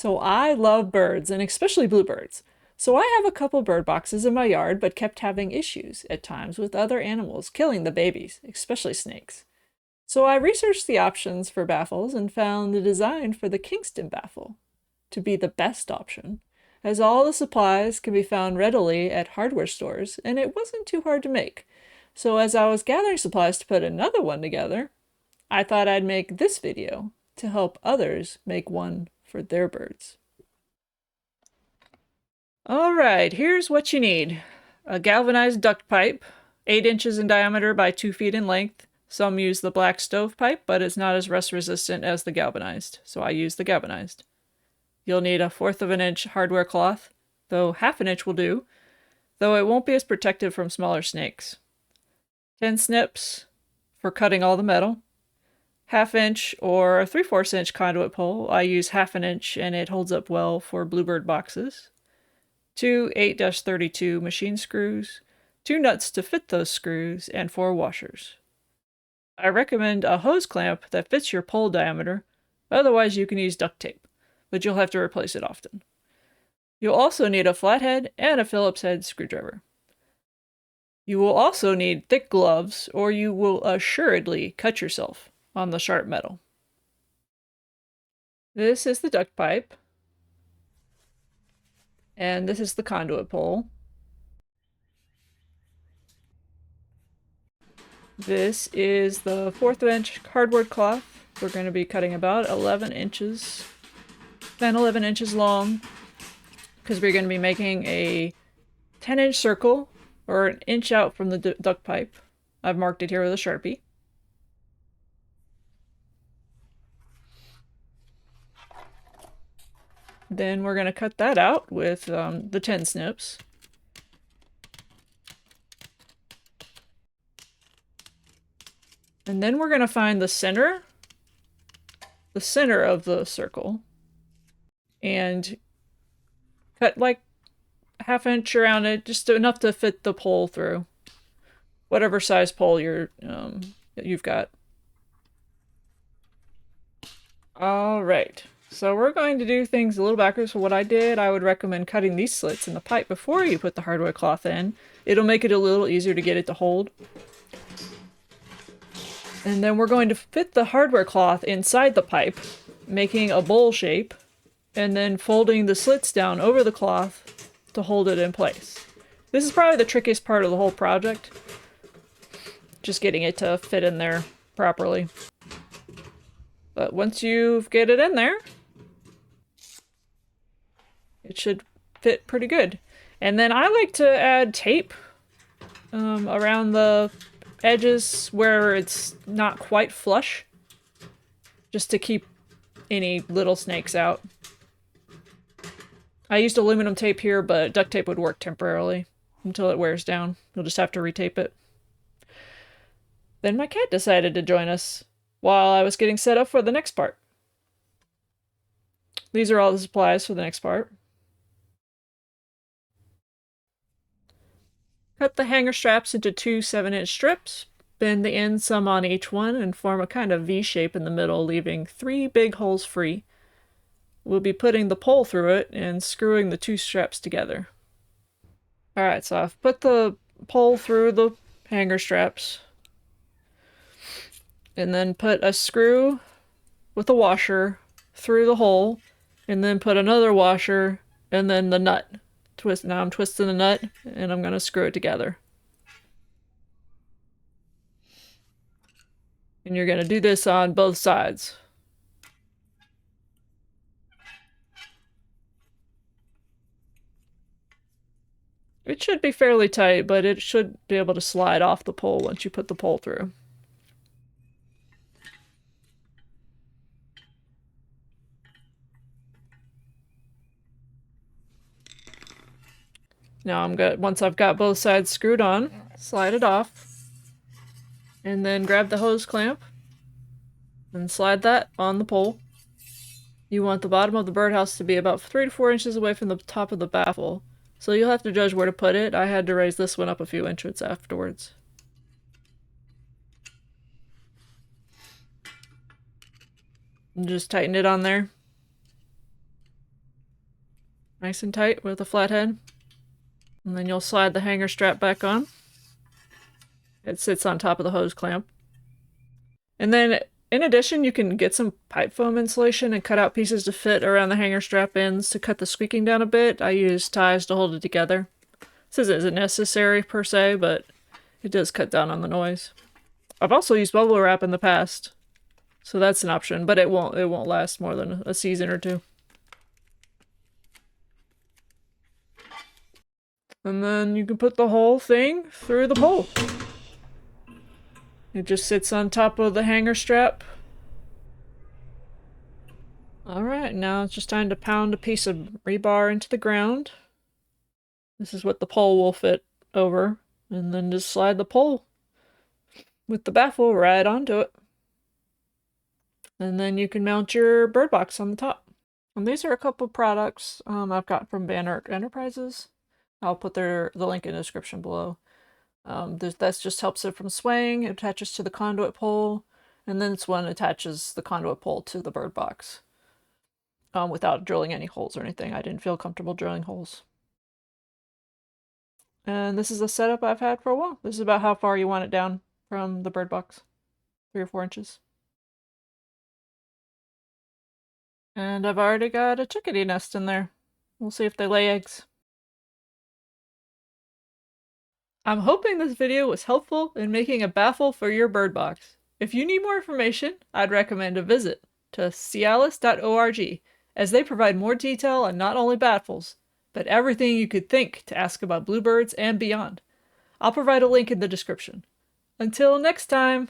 So I love birds, and especially bluebirds. So I have a couple bird boxes in my yard, but kept having issues at times with other animals killing the babies, especially snakes. So I researched the options for baffles and found the design for the Kingston Baffle to be the best option, as all the supplies can be found readily at hardware stores, and it wasn't too hard to make. So as I was gathering supplies to put another one together, I thought I'd make this video to help others make one for their birds. Alright, here's what you need. A galvanized duct pipe, 8 inches in diameter by 2 feet in length. Some use the black stove pipe, but it's not as rust resistant as the galvanized, so I use the galvanized. You'll need a 1/4 of an inch hardware cloth, though 1/2 an inch will do, though it won't be as protective from smaller snakes. 10 snips for cutting all the metal. 1/2 inch or a 3/4 inch conduit pole. I use 1/2 an inch and it holds up well for bluebird boxes. 2 8-32 machine screws, 2 nuts to fit those screws, and 4 washers. I recommend a hose clamp that fits your pole diameter, otherwise you can use duct tape, but you'll have to replace it often. You'll also need a flathead and a Phillips head screwdriver. You will also need thick gloves, or you will assuredly cut yourself on the sharp metal. This is the duct pipe. And this is the conduit pole. This is the 1/4 inch cardboard cloth. We're going to be cutting about 11 inches, 10-11 inches long, because we're going to be making a 10-inch circle, or an inch out from the duct pipe. I've marked it here with a Sharpie. Then we're going to cut that out with the 10 snips. And then we're going to find the center of the circle, and cut like 1/2 inch around it, just enough to fit the pole through. Whatever size pole you've got. Alright, so we're going to do things a little backwards for what I did. I would recommend cutting these slits in the pipe before you put the hardware cloth in. It'll make it a little easier to get it to hold. And then we're going to fit the hardware cloth inside the pipe, making a bowl shape, and then folding the slits down over the cloth to hold it in place. This is probably the trickiest part of the whole project. Just getting it to fit in there properly. But once you get it in there, it should fit pretty good. And then I like to add tape around the edges where it's not quite flush, just to keep any little snakes out. I used aluminum tape here, but duct tape would work temporarily until it wears down. You'll just have to retape it. Then my cat decided to join us while I was getting set up for the next part. These are all the supplies for the next part. Cut the hanger straps into 2 7-inch strips, bend the ends some on each one, and form a kind of V shape in the middle, leaving 3 big holes free. We'll be putting the pole through it and screwing the 2 straps together. Alright, so I've put the pole through the hanger straps, and then put a screw with a washer through the hole, and then put another washer, and then the nut. Now I'm twisting the nut, and I'm going to screw it together. And you're going to do this on both sides. It should be fairly tight, but it should be able to slide off the pole once you put the pole through. Now once I've got both sides screwed on, slide it off, and then grab the hose clamp and slide that on the pole. You want the bottom of the birdhouse to be about 3 to 4 inches away from the top of the baffle, so you'll have to judge where to put it. I had to raise this one up a few inches afterwards. And just tighten it on there. Nice and tight with a flat head. And then you'll slide the hanger strap back on. It sits on top of the hose clamp. And then, in addition, you can get some pipe foam insulation and cut out pieces to fit around the hanger strap ends to cut the squeaking down a bit. I use ties to hold it together. This isn't necessary per se, but it does cut down on the noise. I've also used bubble wrap in the past, so that's an option, but it won't last more than a season or two. And then you can put the whole thing through the pole. It just sits on top of the hanger strap. Alright, now it's just time to pound a piece of rebar into the ground. This is what the pole will fit over. And then just slide the pole with the baffle right onto it. And then you can mount your bird box on the top. And these are a couple products I've got from Banner Enterprises. I'll put the link in the description below. That just helps it from swaying. It attaches to the conduit pole, and then this one attaches the conduit pole to the bird box without drilling any holes or anything. I didn't feel comfortable drilling holes. And this is a setup I've had for a while. This is about how far you want it down from the bird box. 3 or 4 inches. And I've already got a chickadee nest in there. We'll see if they lay eggs. I'm hoping this video was helpful in making a baffle for your bird box. If you need more information, I'd recommend a visit to cialis.org, as they provide more detail on not only baffles, but everything you could think to ask about bluebirds and beyond. I'll provide a link in the description. Until next time!